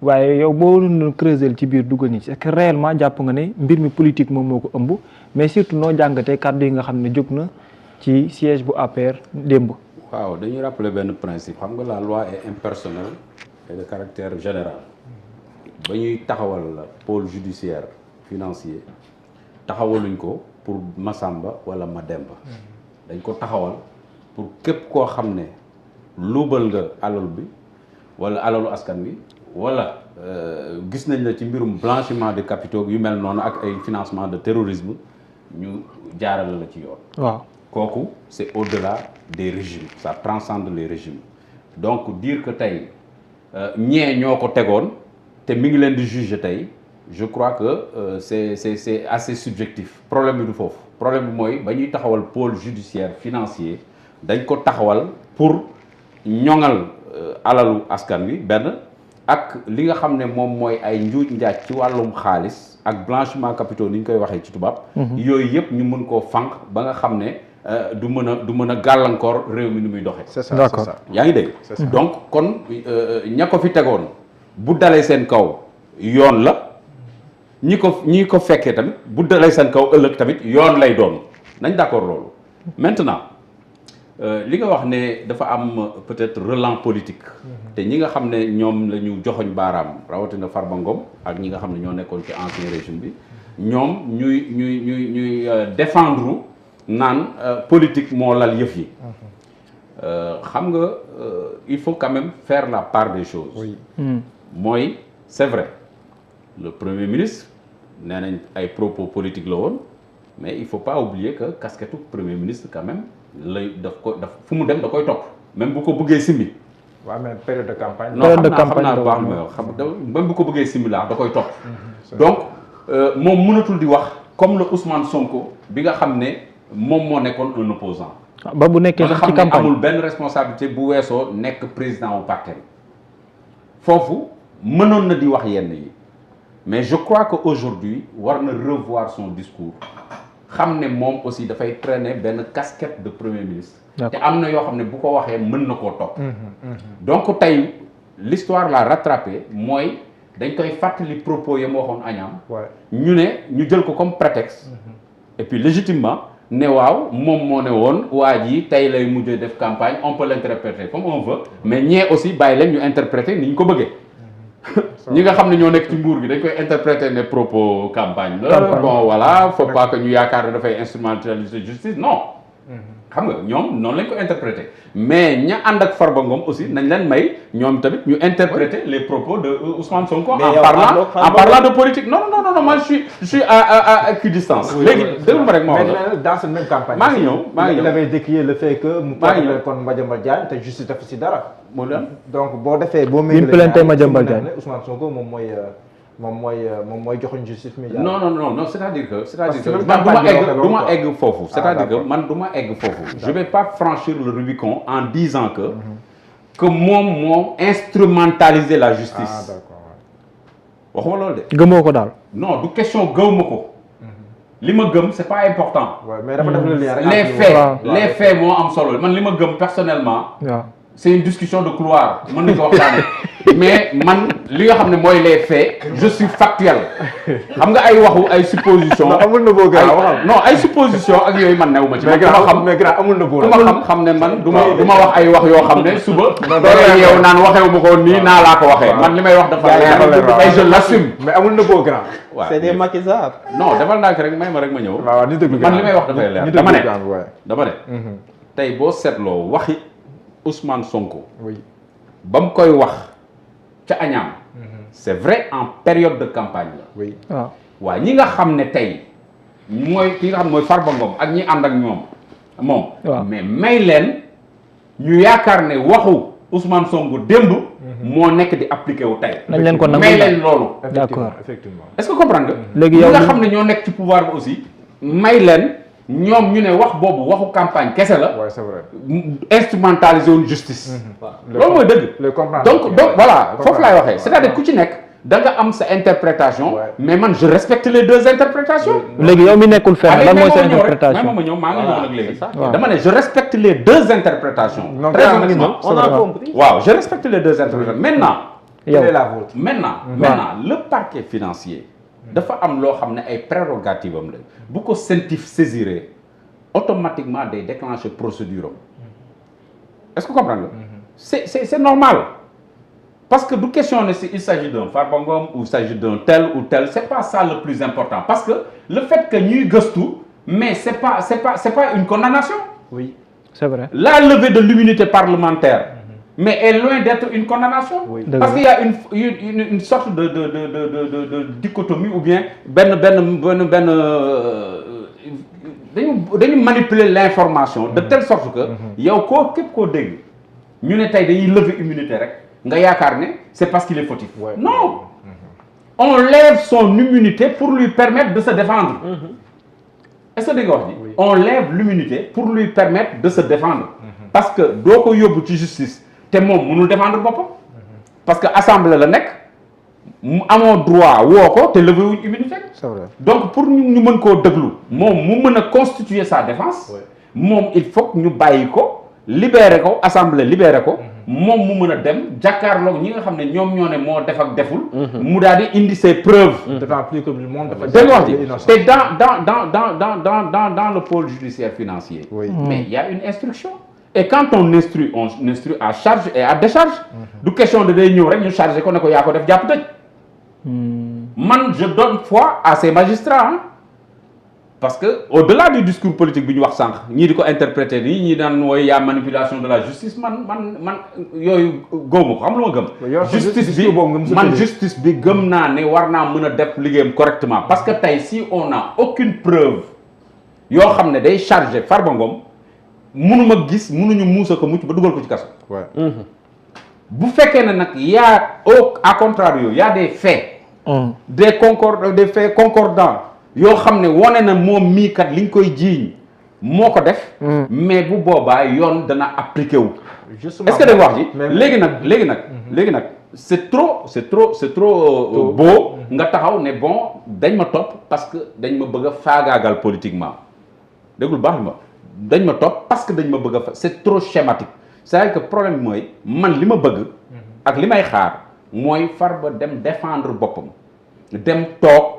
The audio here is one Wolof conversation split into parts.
waaye yow boo doon creuser ci biir dugal ni ci est-ce que réellement jàpp nga ne mbir mi politique moom moo ko ëmb mais surtout noo jàngatee kàddu yi nga xam ne jóg na ci siège bu APR démb. waaw dañuy rappeler benn principe xam nga la loi est impersonnelle et de caractère général ba ñuy taxawal pôle judiciaire financier taxawaluñ ko pour Massamba wala Mademba dañ ko taxawal pour képp koo xam ne luubal nga alal bi wala alalu askan bi wala gis nañ la ci mbirum blanchiment de capitaux yu mel noonu ak ay financement de terrorisme ñu jaarale la ci yoon. waaw kooku c'est au-delà des régimes ça transcende les régimes donc dire que tey ñee ñoo ko tegoon te mi ngi leen di juger tey je crois que c'est assez subjectif problème bi du foofu problème bi mooy ba ñuy taxawal pôle judiciaire financier dañ ko taxawal pour ñoŋal alalu askan wi benn ak li nga xam ne moom mooy ay njuuj njaaj ci wàllum xaalis ak blanchiment capitaux ni ñu koy waxee ci tubaab yooyu yëpp ñu mën koo fànq ba nga xam ne du mën a gàllankoor réew mi ni muy doxee. c'est ça d'accord yaa ngi dégg. donc kon ña ko fi tegoon bu dalee seen kaw yoon la ñi ko fekkee tamit bu dalee seen kaw ëllëg tamit yoon lay doon nañ d'accord loolu. maintenant li nga wax ne dafa am peut-être relent politique. te ñi nga xam ne ñoom la ñu joxoñ baaraam rawatina Farba Ngom ak ñi nga xam ne ñoo nekkoon ci ancien régime bi ñoom ñuy défendre. naan politique moo lal yëf yi xam nga il faut quand même faire la part des choses. oui mooy c'est vrai le premier ministre nee nañ ay propos politiques la woon mais il faut pas oublier que casquette premier ministre quand même lay daf fu mu dem da koy topp même bu ko bëggee simmi. waaw mais période de campagne. non xam naa baax na xam même bu ko bëggee simmi laa da koy topp. donc moom mënatul di wax comme le Ousmane Sonko bi nga xam ne. moom moo nekkoon un opposant ba bu nekkee sax ci campagne amul benn responsabilité bu weesoo nekk président wu parti foofu mënoon na di wax yenn yi mais je crois que aujourd'hui war na revoir son discours xam ne moom aussi dafay traîner benn casquette de premier ministre te am na yoo xam ne bu ko waxee mën na koo topp donc tey l'histoire l'a rattrapé mooy dañ koy fàttali propos ya ma waxoon Agnam ñu jël ko comme prétexte et puis légitimement ne waaw moom moo ne woon waa ji tey lay mujj def campagne on peut l'interpréter comme on veut mais ñee aussi bàyyi leen ñu interpréter ni ñu ko bëggee ñi nga xam ne ñoo nekk ci nguur gi dañ koy interpréter ne propos campagne la bon voilà faut pas que ñu yaakaar ne dafay instrumentaliser justice non xam nga ñoom noonu lañ ko interpréter mais ña ànd ak Farba Ngom aussi nañ leen may ñoom tamit ñu interpréter les propos de Ousmane Sonko en parlant de politique non moi je suis à équidistance léegi déglu ma rek ma wax la dans cette même campagne maa ngi ñëw il avait décrié le fait que mu porté kon Madiambal Diagne te justice def ci dara moo leen donc boo defee boo bi mu plainte Madiambal Diagne Ousmane Sonko moom mooy joxoñ justice médiane. non c'est-à-dire que man du ma egg foofu c'est-à-dire que man du ma egg foofu je vais pas franchir le Rubicon en disant que moom moo instrumentaliser la justice waxuma loolu de gëmoo ko daal non du question gëwma ko li ma gëm c'est pas important mais dafa def le lien rek les faits moo am solo man li ma gëm personnellement waaw c'est une discussion de couloir mën nañu ko waxtaanee mais man li nga xam ne mooy les faits je suis factuel xam nga ay waxu ay supposition amul na boo gën non ay supposition ak yooyu man new ma ci man mais grand amul na boo xam ne man du ma wax ay wax yoo xam ne suba doo yeew naan waxewu ma ko nii naa laa ko waxee man li may wax dafa leer et je l'assume mais amul na boo grand waaw c'est des maquisards. non defal naa ko rek may ma rek ma ñëw waaw ni dëgg man li may wax dafay leer dama ne tey boo seetloo waxi Ousmane Sonko ba mu koy wax ca Agnam c'est vrai en période de campagne la waaw waaw ñi nga xam ne tey mooy ki nga xam ne mooy Farba Ngom ak ñi ànd ak moom mais may leen ñu yaakaar ne waxu Ousmane Sonko démb moo nekk di appliqué wu tey nañ leen ko nangu may leen loolu d'accord effectivement est-ce que comprendre nga léegi ñi yow nga xam ne ñoo nekk ci pouvoir bi aussi may leen ñoom ñu ne wax boobu waxu campagne kese la c'est vrai instrumentaliser woon justice loolu mooy dëgg donc voilà foofu laay waxee c'est-à-dire ku ci nekk da nga am sa interprétation mais man je respecte les deux interprétations léegi yow mi nekkul fenn lan mooy sa interprétation ma ñëw maa ngi ñëw nag léegi dama ne je respecte les deux interprétations très honnêtement on a compris waaw je respecte les deux interprétations maintenant yow maintenant le parquet financier dafa am loo xam ne ay prérogatives am la bu ko CENTIF saisiré automatiquement day déclencher procédure am est-ce que comprendre nga c'est normal parce que du question ne si il s'agit d'un Farba Ngom ou il s'agit d'un tel ou tel c'est pas ça le plus important parce que le fait que ñuy gëstu mais c'est pas une condamnation. Oui, c'est vrai. La levée de l'immunité parlementaire mais est loin d'être une condamnation. Oui. Parce qu'il y a une sorte de dichotomie ou bien dañu manipuler l'information de telle sorte que yow képp koo dégg ñu ne tey dañuy lever immunité rek nga yaakaar ne c'est parce qu'il est fautif. Ouais. Non. On lève son immunité pour lui permettre de se défendre. Est-ce que dégg nga wax ji. Oui. On lève l'immunité pour lui permettre de se défendre. Parce que doo ko yóbbu ci justice te moom mënul défendre boppam. parce que assemblée la nekk mu amoo droit woo ko te lever wuñ immunité. c'est vrai. Donc pour ñu mën koo déglu moom mu mën a constituer sa défense. moom il faut que ñu bàyyi ko libérer ko assemblée libérer ko. moom mu mën a dem jàkkaarloog ñi nga xam ne ñoom ñoo ne moo def ak deful. mu daal di indi ses preuves. D'autant plus que le monde dafa dégg wax ji te dans le pôle judiciaire financier. Oui. Mais il y a une instruction. Et quand on instruit à charge et à décharge. du question de day ñëw rek ñu chargé ko ne ko yaa ko def jàpp tëj. Man je donne foi à ces magistrats hein. Parce que au-delà du discours politique bi ñu wax sànq ñii di ko interpréter nii ñii daan wooy y a manipulation de la justice man yooyu góomu ko xam lu ma gëm. justice bi gëm naa ne war naa mën a def liggéeyam correctement parce que tey si on n'a aucune preuve yoo xam ne day chargé Farba Ngom mënuma gis mënuñu muusa ko mucc ba dugal ko ci kaso. bu fekkee ne nag yaa à contrario y a des faits. des faits concordants. yoo xam ne wane na moom mii kat li ñu koy jiiñ moo ko def. mais bu boobaa yoon dana appliqué wu. est-ce que da nga wax ji. léegi nag c'est trop beau nga taxaw ne bon dañ ma topp parce que dañ ma bëgg a faagaagal politiquement déglu baax ma dañ ma topp parce que dañ ma bëgg a c'est trop schématique c'est-à-dire que problème bi mooy man li ma bëgg. ak li may xaar mooy Farba dem défendre boppam dem toog.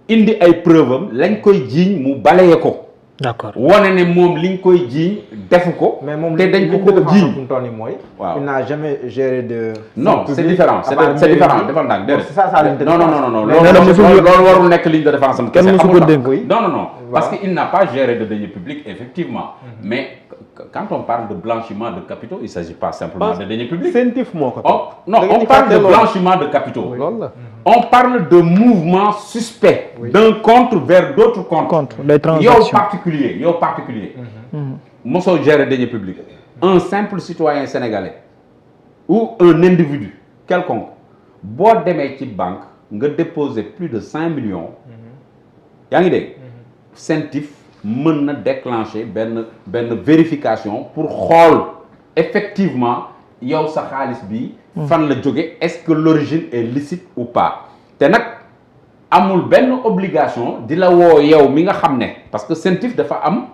indi ay preuve am lañ koy jiiñ mu balaye ko. D'accord. wane ne moom liñ koy jiiñ defu ko. mais moom te dañ ko jiiñ fu mu toll nii mooy. waaw il n'a jamais géré de. non c'est différent c'est différent defal ndànk déedéet. c'est ça ligne de non défense. loolu warul nekk ligne de défense am. kenn mësu ko dénk. non parce que il n'a pas géré de deniers publics effectivement. Mais quand on parle de blanchiment de capitaux il s'agit pas simplement de deniers publics. CENTIF moo ko non on parle de blanchiment de capitaux. loolu la. On parle de mouvements suspects d'un compte vers d'autres comptes. Des transactions. yow particulier mosoo gérer deniers publics. Un simple citoyen sénégalais ou un individu quelconque boo demee ci banque nga déposer plus de 5 millions yaa ngi dégg CENTIF mën na déclencher benn vérification pour xool effectivement yow sa xaalis bi fan la jóge est-ce que l'origine est licite ou pas te nag amul benn obligation di la woo yow mi nga xam ne parce que CENTIF dafa am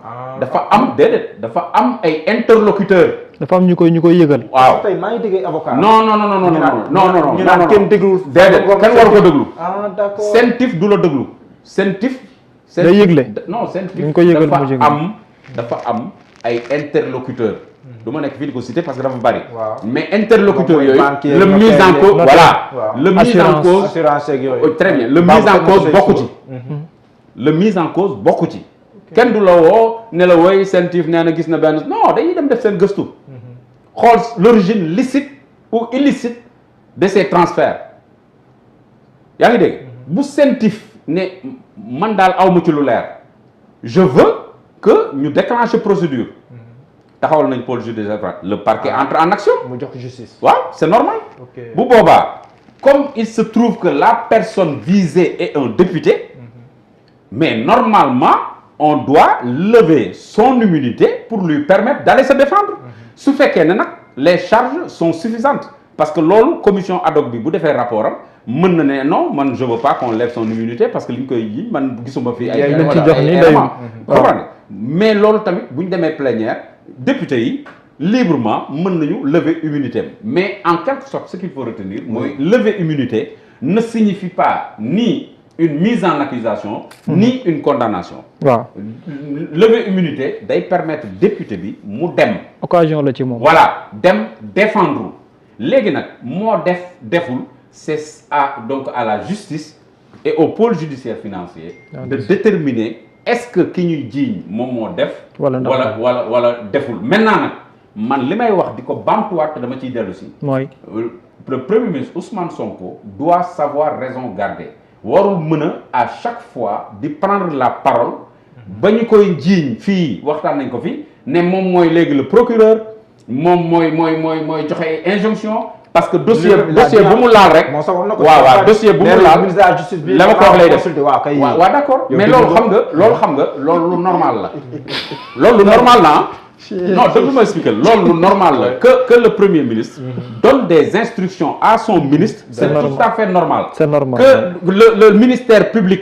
ay interlocuteurs. dafa am ñu koy yëgal. waaw tey maa ngi déggee avocat. non ñu naan kenn dégluwul. déedéet kenn war ko déglu. ah d'accord CENTIF du la déglu. CENTIF. day yëgle. non CENTIF ñu koy yëgal mu yëgle. dafa am ay interlocuteurs. du ma nekk fii di ko citer parce que dafa bari. waaw mais interlocuteurs yooyu. banquier, le mise en cause voilà. waaw. le mise en cause assurance yeeg yooyu. très bien le mise en cause bokku ci. le mise en cause bokku ci. kenn du la woo ne la woy CENTIF nee na gis na benn non dañuy dem def seen gëstu. xool l'origine licite ou illicite de ces transferts. yaa ngi dégg bu CENTIF ne man daal awma ci lu leer je veux que ñu déclencher procédure. taxawal nañ pôle judiciaire le parquet entre en action. mu jox justice. waaw c'est normal. bu boobaa comme il se trouve que la personne visée est un député. mais normalement on doit lever son immunité pour lui permettre d'aller se défendre. su fekkee ne nag les charges sont suffisantes parce que loolu commission ad hoc bi bu defee rapport am mën na ne non man je veux pas qu'on lève son immunité parce que li ñu koy ji man gisuma fi ay éléments comprendre mais loolu tamit bu ñu demee plénière député yi librement mën nañu lever immunité mais en quelque sorte ce qu'il faut retenir mooy lever immunité ne signifie pas ni une mise en accusation ni une condamnation waaw lever immunité day permettre député bi mu dem occasion la ci moom voilà dem défendre léegi nag moo deful c'est donc à la justice et au pôle judiciaire financier de déterminer est-ce que ki ñuy jiiñ moom moo def wala deful maintenant nag man li may wax di ko bamtuwaat dama ciy dellu si mooy le premier ministre Ousmane Sonko doit savoir raison garder warul mën a à chaque fois di prendre la parole ba ñu koy jiiñ fii waxtaan nañ ko fi ne moom mooy léegi le procureur moom mooy joxe injonction parce que dossier bu mu laal rek waaw dossier bu mu laal la ma ko wax lay def waaw d'accord mais loolu xam nga loolu lu normal la loolu lu normal la non déglu ma expliquer loolu lu normal la que le premier ministre donne des instructions à son ministre c'est tout à fait normal que le ministère public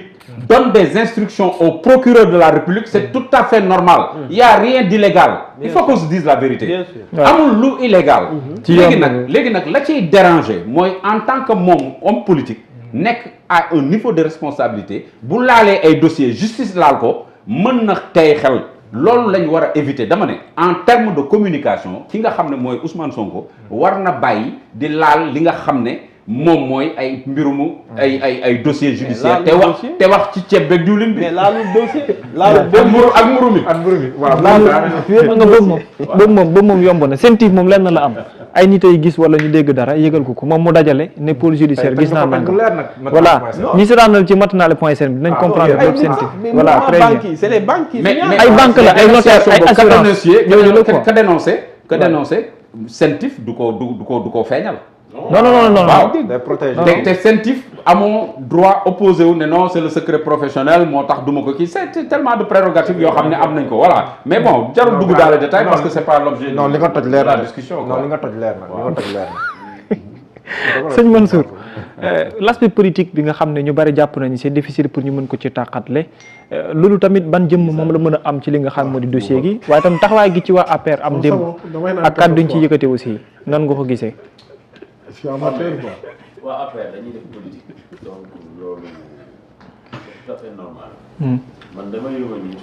donne des instructions au procureur de la République c'est tout à fait normal il y a rien d'illégal il faut qu'on se dise la vérité amul lu illégal léegi nag la ciy déranger mooy en tant que moom homme politique nekk à un niveau de responsabilité bu laalee ay dossiers justice laal ko mën na tey xel loolu lañ war a éviter dama ne en termes de communication ki nga xam ne mooy Ousmane Sonko war na bàyyi di laal li nga xam ne moom mooy ay mbirumu ay dossier judiciaire te wax ci ceeb beeg diwlin bi. mais laalul dossier. ak mburu mi waaw nga boobu moom yomb na sentif moom lenn la am ay nit ay gis wala ñu dégg dara yëgal ko moom mu dajale ne pôle judiciaire gis naa nag voilà ñi si daanal ci matinale.sn bi nañ comprendre lépp sentif voilà très bien c'est les banques qui ay banque la ay notaire ay assurance yooyu la quoi que dénoncer sentif du ko feeñal. non waaw te sentif amoo droit opposé wu ne non c'est le secret professionnel moo tax duma ko kii c'est tellement de prérogatives yoo xam ne am nañ ko voilà mais bon jarul dugg dans les détails parce que c'est pas l'objet non li nga toj leer de la na discussion non li nga toj leer na sëñ Mansour l'aspect politique bi nga xam ne ñu bari jàpp nañu c'est difficile pour ñu mën ko ci tàqatle loolu tamit ban jëmm moom la mën a am ci li nga xam moo di dossier gi waaye tam taxawaay gi ci waa APR am démb ak kàddu ñu ci yëkkate aussi nan nga ko gisee. Je suis amateur quoi. waa après dañuy def politique donc loolu c'est tout à fait normal. man damay revenir